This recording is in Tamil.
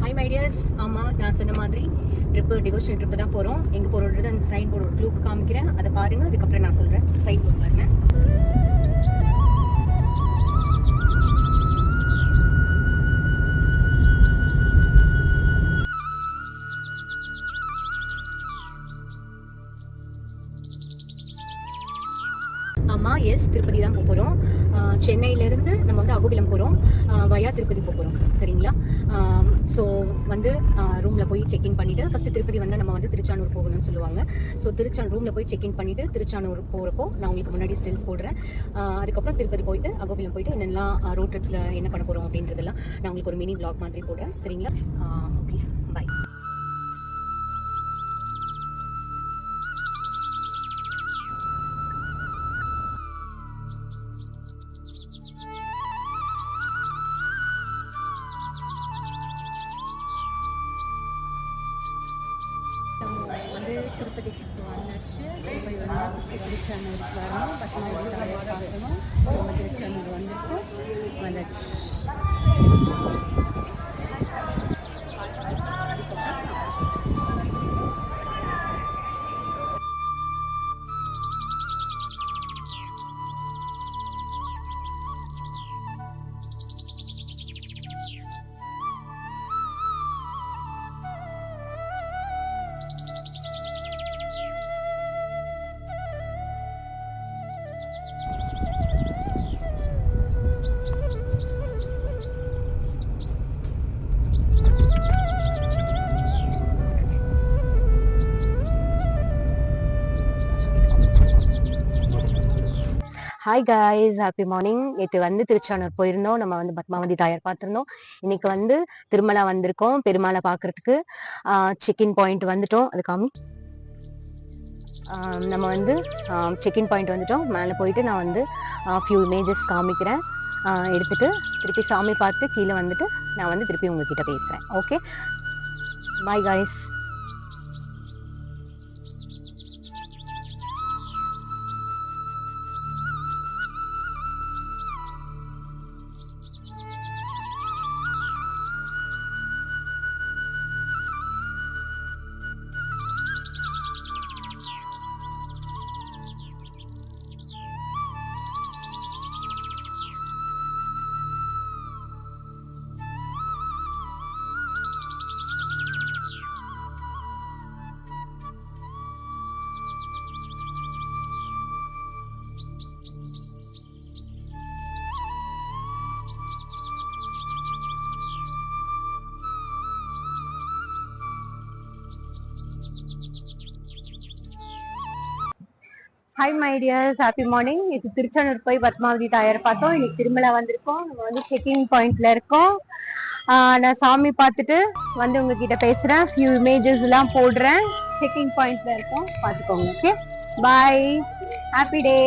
Hi my dears. ஆமாம், நான் சொன்ன மாதிரி டிவோஷனல் ட்ரிப்பு தான் போகிறோம். எங்கே போகிறோன்றது அந்த சைன் போர்டு ஒரு க்ளூக்கு காமிக்கிறேன், அதை பாருங்கள். அதுக்கப்புறம் நான் சொல்கிறேன். சைன் போர்டு பாருங்கள். ஆமாம், எஸ், திருப்பதி தான் போகிறோம். சென்னையிலேருந்து நம்ம வந்து அகோபிலம் போகிறோம், வயா திருப்பதி போகிறோம். சரிங்களா? ஸோ வந்து ரூமில் போய் செக்இன் பண்ணிவிட்டு, ஃபஸ்ட்டு திருப்பதி வந்து நம்ம வந்து திருச்சானூர் போகணும்னு சொல்லுவாங்க. ஸோ ரூமில் போய் செக்இன் பண்ணிவிட்டு திருச்சானூர் போகிறப்போ நான் உங்களுக்கு முன்னாடி ஸ்டில்ஸ் போடுறேன். அதுக்கப்புறம் திருப்பதி போயிட்டு அகோபிலம் போயிட்டு என்னெல்லாம் ரோட் ட்ரிப்ஸில் என்ன பண்ண போகிறோம் அப்படின்றதெல்லாம் நான் உங்களுக்கு ஒரு மினி வ்ளாக் மாதிரி போடுறேன். சரிங்களா? Okay, bye. வந்து திருப்பதிக்கு வந்தாச்சு. திருப்பதி வந்து ஃபஸ்ட்டு திருச்சானூருக்கு வரணும், பத்மாவதி பார்க்கணும். நம்ம திருச்சானூர் வந்திருக்கோம், வந்தாச்சு. Hi guys, happy morning. நேற்று வந்து திருச்சானூர் போயிருந்தோம். நம்ம வந்து பத்மாவதி தாயார் பார்த்துருந்தோம். இன்னைக்கு வந்து திருமலா வந்திருக்கோம் பெருமாளை பார்க்கறதுக்கு. செக்இன் பாயிண்ட் வந்துட்டோம். அது காமி. நம்ம வந்து செக்இன் பாயிண்ட் வந்துட்டோம். மேலே போயிட்டு நான் வந்து ஃபியூ இமேஜஸ் காமிக்கிறேன். எடுத்துட்டு திருப்பி சாமி பார்த்து கீழே வந்துட்டு நான் வந்து திருப்பி உங்ககிட்ட பேசுகிறேன். Okay, bye guys. Hi my tears, happy morning. இது திருச்சானூர் போய் பத்மாவதி தாயார் பார்த்தோம். இன்னைக்கு திருமலா வந்திருக்கோம். நம்ம வந்து செக்கிங் பாயிண்ட்ல இருக்கோம். நான் சாமி பார்த்துட்டு வந்து உங்ககிட்ட பேசுறேன். ஃபியூ இமேஜஸ் எல்லாம் போடுறேன். செக்கிங் பாயிண்ட்ல இருக்கோம், பார்த்துக்கோங்க. ஓகே, பாய், ஹாப்பி டே.